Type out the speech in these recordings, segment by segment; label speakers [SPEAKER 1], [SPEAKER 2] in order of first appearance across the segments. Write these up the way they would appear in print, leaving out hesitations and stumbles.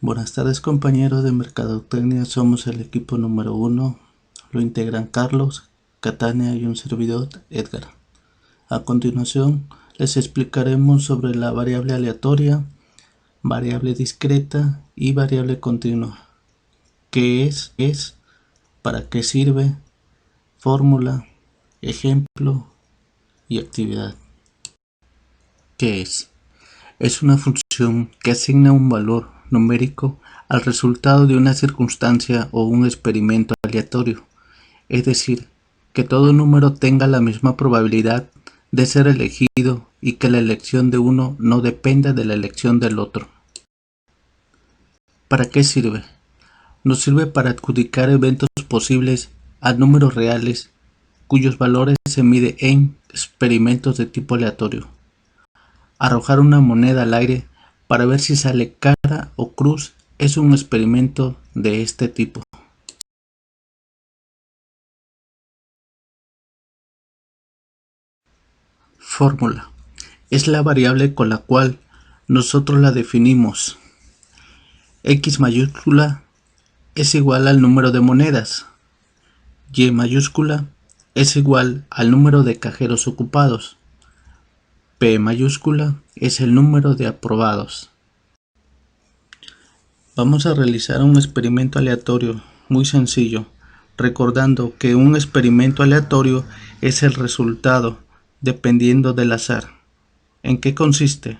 [SPEAKER 1] Buenas tardes compañeros de Mercadotecnia, somos el equipo número 1, lo integran Carlos, Catania y un servidor, Edgar. A continuación les explicaremos sobre la variable aleatoria, variable discreta y variable continua. ¿Qué es? ¿Para qué sirve? Fórmula, ejemplo y actividad. ¿Qué es? Es una función que asigna un valor numérico al resultado de una circunstancia o un experimento aleatorio, es decir, que todo número tenga la misma probabilidad de ser elegido y que la elección de uno no dependa de la elección del otro. ¿Para qué sirve? Nos sirve para adjudicar eventos posibles a números reales cuyos valores se miden en experimentos de tipo aleatorio. Arrojar una moneda al aire para ver si sale cara o cruz es un experimento de este tipo. Fórmula. Es la variable con la cual nosotros la definimos. X mayúscula es igual al número de monedas. Y mayúscula es igual al número de cajeros ocupados. P mayúscula es el número de aprobados. Vamos a realizar un experimento aleatorio muy sencillo, recordando que un experimento aleatorio es el resultado dependiendo del azar. ¿En qué consiste?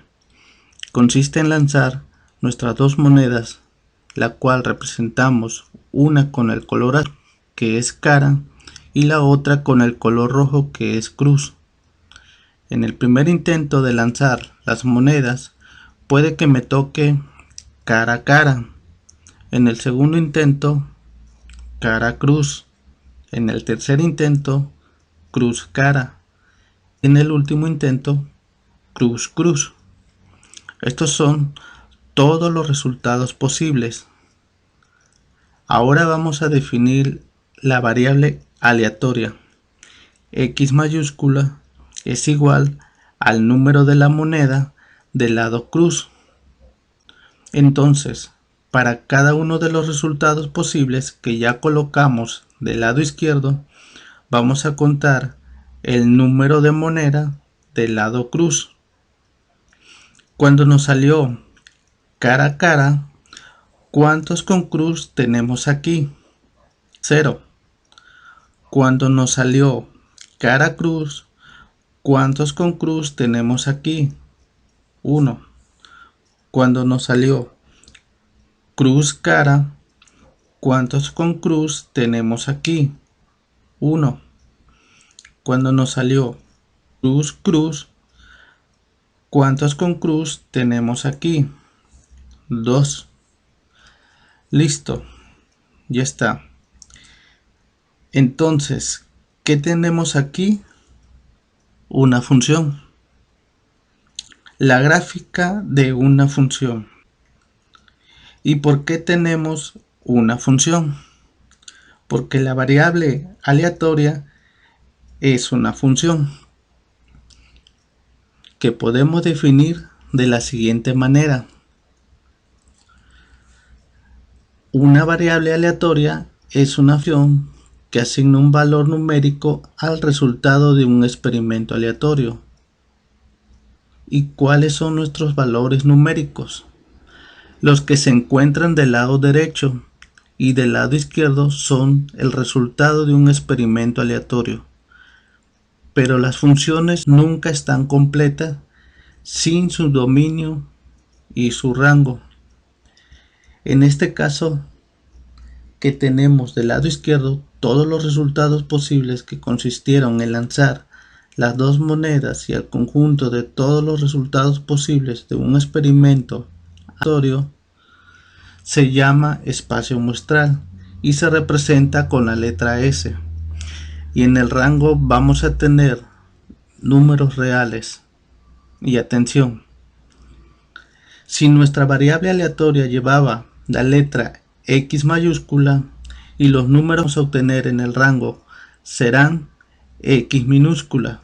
[SPEAKER 1] Consiste en lanzar nuestras dos monedas, la cual representamos una con el color azul, que es cara, y la otra con el color rojo, que es cruz. En el primer intento de lanzar las monedas, puede que me toque cara a cara. En el segundo intento, cara cruz. En el tercer intento, cruz cara. En el último intento, cruz cruz. Estos son todos los resultados posibles. Ahora vamos a definir la variable aleatoria. X mayúscula es igual al número de la moneda del lado cruz. Entonces, para cada uno de los resultados posibles que ya colocamos del lado izquierdo, vamos a contar el número de moneda del lado cruz. Cuando nos salió cara a cara, ¿cuántos con cruz tenemos aquí? 0. Cuando nos salió cara cruz, ¿cuántos con cruz tenemos aquí? 1. Cuando nos salió cruz cara, ¿cuántos con cruz tenemos aquí? 1. Cuando nos salió cruz cruz, ¿cuántos con cruz tenemos aquí? 2. Listo, ya está. Entonces, ¿qué tenemos aquí? Una función. La gráfica de una función. ¿Y por qué tenemos una función? Porque la variable aleatoria es una función que podemos definir de la siguiente manera. Una variable aleatoria es una función que asigna un valor numérico al resultado de un experimento aleatorio. ¿Y cuáles son nuestros valores numéricos? Los que se encuentran del lado derecho y del lado izquierdo son el resultado de un experimento aleatorio. Pero las funciones nunca están completas sin su dominio y su rango. En este caso, que tenemos del lado izquierdo todos los resultados posibles que consistieron en lanzar las dos monedas y el conjunto de todos los resultados posibles de un experimento aleatorio, se llama espacio muestral y se representa con la letra S. Y en el rango vamos a tener números reales. Y atención, si nuestra variable aleatoria llevaba la letra X mayúscula y los números a obtener en el rango serán X minúscula,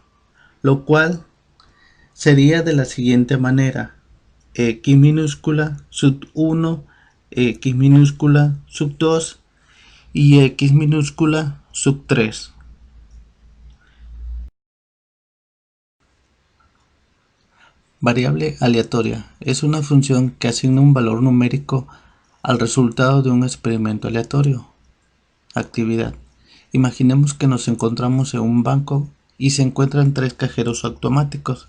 [SPEAKER 1] lo cual sería de la siguiente manera: X minúscula sub 1 x minúscula sub 2 y x minúscula sub 3. Variable aleatoria es una función que asigna un valor numérico al resultado de un experimento aleatorio. Actividad. Imaginemos que nos encontramos en un banco y se encuentran 3 cajeros automáticos.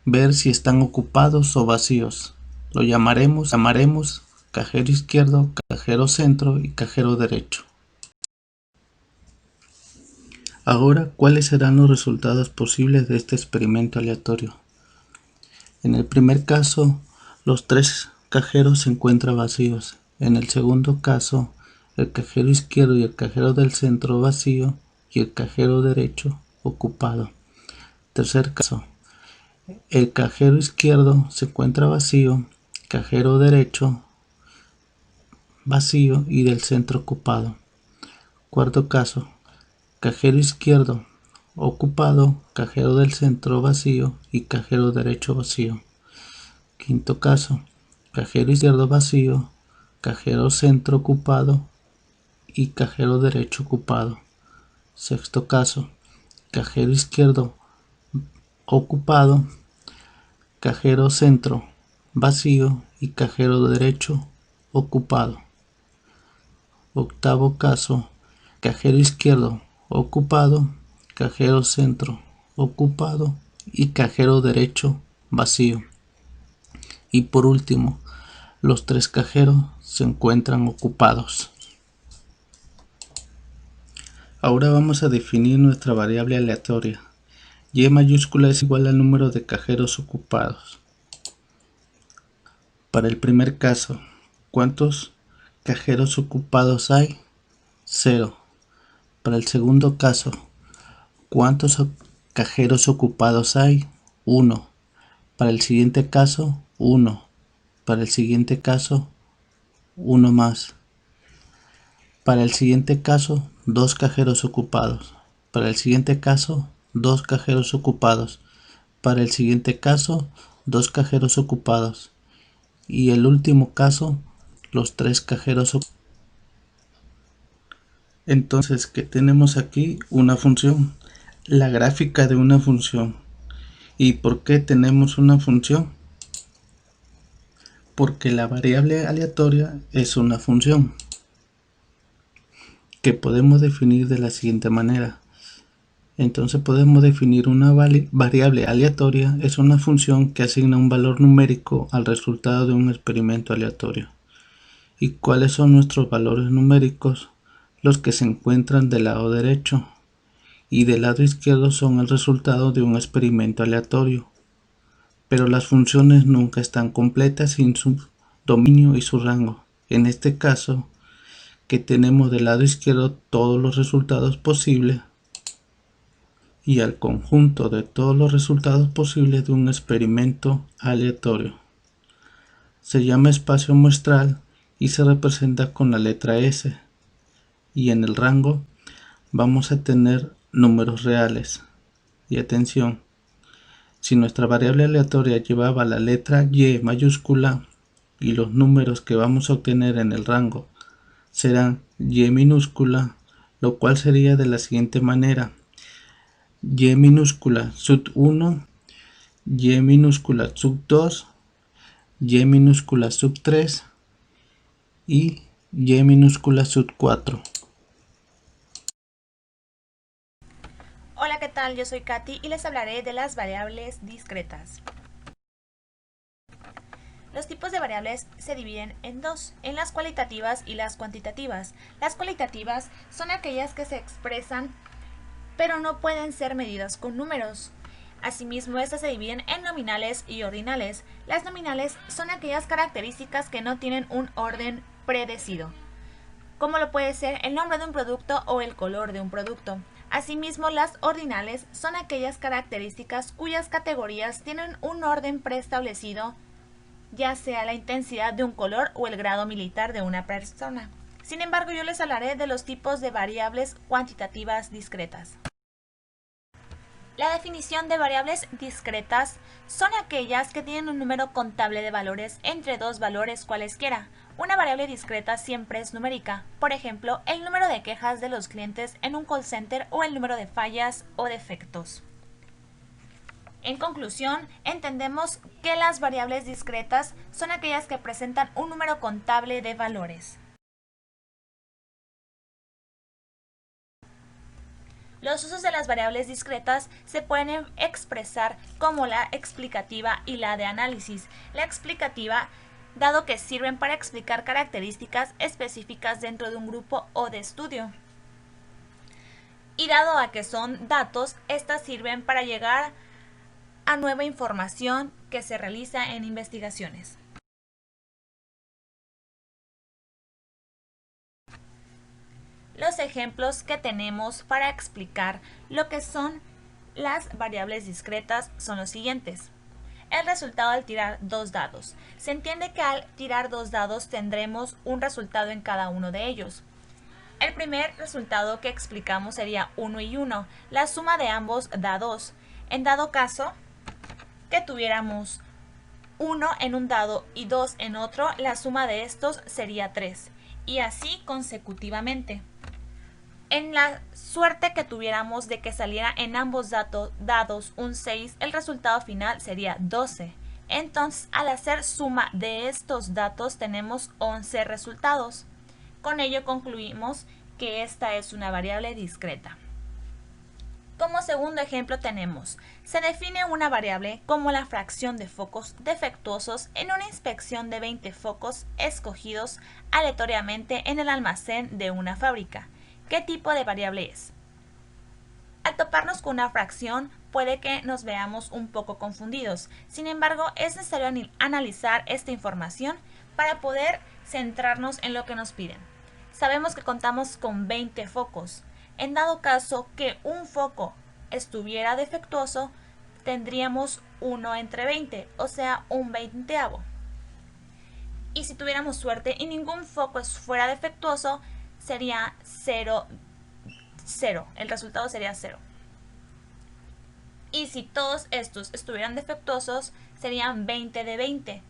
[SPEAKER 1] Ver si están ocupados o vacíos. Lo llamaremos cajero izquierdo, cajero centro y cajero derecho. Ahora, ¿cuáles serán los resultados posibles de este experimento aleatorio? En el primer caso, los 3 cajeros se encuentran vacíos. En el segundo caso, el cajero izquierdo y el cajero del centro vacío y el cajero derecho ocupado. Tercer caso, el cajero izquierdo se encuentra vacío, cajero derecho vacío y del centro ocupado. Cuarto caso, cajero izquierdo ocupado, cajero del centro vacío y cajero derecho vacío. Quinto caso, cajero izquierdo vacío, cajero centro ocupado y cajero derecho ocupado. Sexto caso, cajero izquierdo ocupado, cajero centro vacío y cajero derecho ocupado. Octavo caso, cajero izquierdo ocupado, cajero centro ocupado y cajero derecho vacío. Y por último, los 3 cajeros se encuentran ocupados. Ahora vamos a definir nuestra variable aleatoria. Y mayúscula es igual al número de cajeros ocupados. Para el primer caso, ¿cuántos cajeros ocupados hay? 0. Para el segundo caso, ¿cuántos cajeros ocupados hay? 1. Para el siguiente caso, 1. Para el siguiente caso, 1 más. Para el siguiente caso, 2 cajeros ocupados. Para el siguiente caso, 2 cajeros ocupados. Para el siguiente caso, 2 cajeros ocupados. Y el último caso, los 3 cajeros ocupados. Entonces, ¿qué tenemos aquí? Una función. La gráfica de una función. ¿Y por qué tenemos una función? Porque la variable aleatoria es una función que podemos definir de la siguiente manera. Entonces podemos definir una variable aleatoria es una función que asigna un valor numérico al resultado de un experimento aleatorio. ¿Y cuáles son nuestros valores numéricos? Los que se encuentran del lado derecho y del lado izquierdo son el resultado de un experimento aleatorio. Pero las funciones nunca están completas sin su dominio y su rango. En este caso, que tenemos del lado izquierdo todos los resultados posibles y al conjunto de todos los resultados posibles de un experimento aleatorio. Se llama espacio muestral y se representa con la letra S. Y en el rango vamos a tener números reales. Y atención, si nuestra variable aleatoria llevaba la letra Y mayúscula y los números que vamos a obtener en el rango serán Y minúscula, lo cual sería de la siguiente manera: Y minúscula sub 1, Y minúscula sub 2, Y minúscula sub 3 y Y minúscula sub 4.
[SPEAKER 2] Hola, ¿qué tal? Yo soy Katy y les hablaré de las variables discretas. Los tipos de variables se dividen en dos, en las cualitativas y las cuantitativas. Las cualitativas son aquellas que se expresan pero no pueden ser medidas con números. Asimismo, estas se dividen en nominales y ordinales. Las nominales son aquellas características que no tienen un orden predecido, como lo puede ser el nombre de un producto o el color de un producto. Asimismo, las ordinales son aquellas características cuyas categorías tienen un orden preestablecido, ya sea la intensidad de un color o el grado militar de una persona. Sin embargo, yo les hablaré de los tipos de variables cuantitativas discretas. La definición de variables discretas son aquellas que tienen un número contable de valores entre dos valores cualesquiera. Una variable discreta siempre es numérica, por ejemplo, el número de quejas de los clientes en un call center o el número de fallas o defectos. En conclusión, entendemos que las variables discretas son aquellas que presentan un número contable de valores. Los usos de las variables discretas se pueden expresar como la explicativa y la de análisis. La explicativa, dado que sirven para explicar características específicas dentro de un grupo o de estudio. Y dado a que son datos, estas sirven para llegar a nueva información que se realiza en investigaciones. Los ejemplos que tenemos para explicar lo que son las variables discretas son los siguientes. El resultado al tirar dos dados. Se entiende que al tirar dos dados tendremos un resultado en cada uno de ellos. El primer resultado que explicamos sería 1 y 1. La suma de ambos da 2. En dado caso que tuviéramos 1 en un dado y 2 en otro, la suma de estos sería 3. Y así consecutivamente. En la suerte que tuviéramos de que saliera en ambos dados un 6, el resultado final sería 12. Entonces, al hacer suma de estos datos tenemos 11 resultados. Con ello concluimos que esta es una variable discreta. Como segundo ejemplo tenemos, se define una variable como la fracción de focos defectuosos en una inspección de 20 focos escogidos aleatoriamente en el almacén de una fábrica. ¿Qué tipo de variable es? Al toparnos con una fracción puede que nos veamos un poco confundidos. Sin embargo, es necesario analizar esta información para poder centrarnos en lo que nos piden. Sabemos que contamos con 20 focos. En dado caso que un foco estuviera defectuoso, tendríamos 1 entre 20, o sea, un veinteavo. Y si tuviéramos suerte y ningún foco fuera defectuoso, sería 0, 0. El resultado sería 0. Y si todos estos estuvieran defectuosos, serían 20 de 20,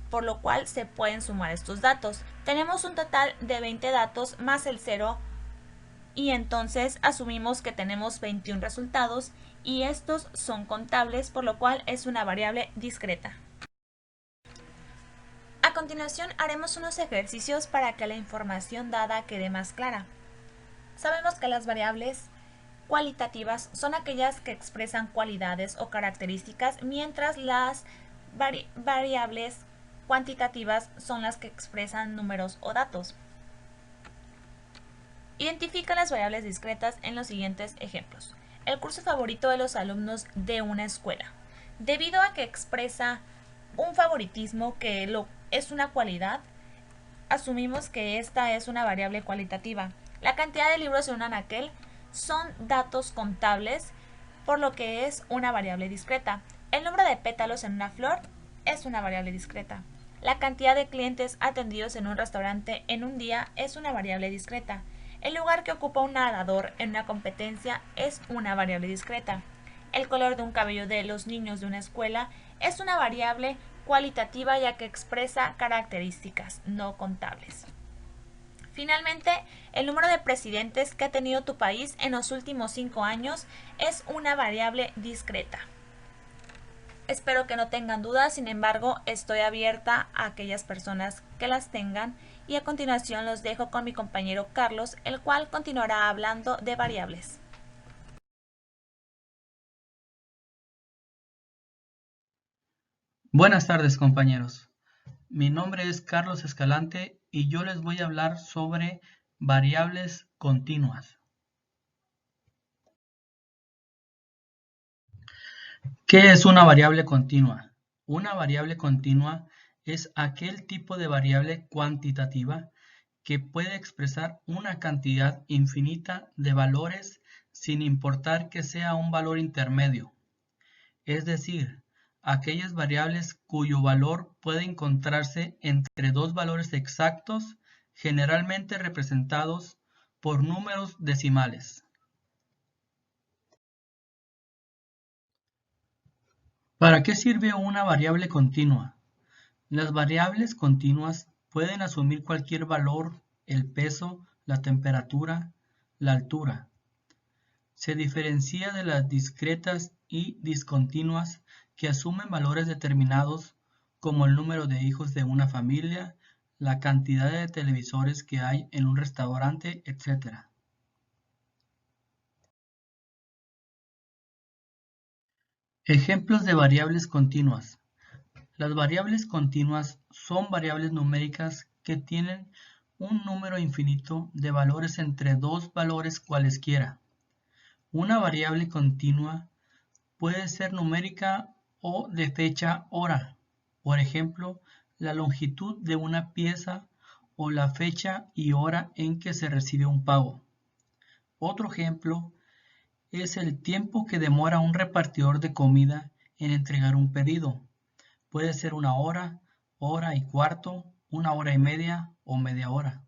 [SPEAKER 2] por lo cual se pueden sumar estos datos. Tenemos un total de 20 datos más el 0, y entonces asumimos que tenemos 21 resultados, y estos son contables, por lo cual es una variable discreta. A continuación haremos unos ejercicios para que la información dada quede más clara. Sabemos que las variables cualitativas son aquellas que expresan cualidades o características, mientras las variables cuantitativas son las que expresan números o datos. Identifica las variables discretas en los siguientes ejemplos. El curso favorito de los alumnos de una escuela. Debido a que expresa un favoritismo que es una cualidad, asumimos que esta es una variable cualitativa. La cantidad de libros en un anaquel son datos contables, por lo que es una variable discreta. El número de pétalos en una flor es una variable discreta. La cantidad de clientes atendidos en un restaurante en un día es una variable discreta. El lugar que ocupa un nadador en una competencia es una variable discreta. El color de un cabello de los niños de una escuela es una variable cualitativa, ya que expresa características no contables. Finalmente, el número de presidentes que ha tenido tu país en los últimos 5 años es una variable discreta. Espero que no tengan dudas, sin embargo, estoy abierta a aquellas personas que las tengan, y a continuación los dejo con mi compañero Carlos, el cual continuará hablando de variables.
[SPEAKER 3] Buenas tardes, compañeros. Mi nombre es Carlos Escalante y yo les voy a hablar sobre variables continuas. ¿Qué es una variable continua? Una variable continua es aquel tipo de variable cuantitativa que puede expresar una cantidad infinita de valores sin importar que sea un valor intermedio. Es decir, aquellas variables cuyo valor puede encontrarse entre dos valores exactos, generalmente representados por números decimales. ¿Para qué sirve una variable continua? Las variables continuas pueden asumir cualquier valor, el peso, la temperatura, la altura. Se diferencia de las discretas y discontinuas que asumen valores determinados como el número de hijos de una familia, la cantidad de televisores que hay en un restaurante, etc. Ejemplos de variables continuas. Las variables continuas son variables numéricas que tienen un número infinito de valores entre dos valores cualesquiera. Una variable continua puede ser numérica o de fecha hora, por ejemplo, la longitud de una pieza o la fecha y hora en que se recibe un pago. Otro ejemplo es el tiempo que demora un repartidor de comida en entregar un pedido. Puede ser una hora, hora y cuarto, una hora y media o media hora.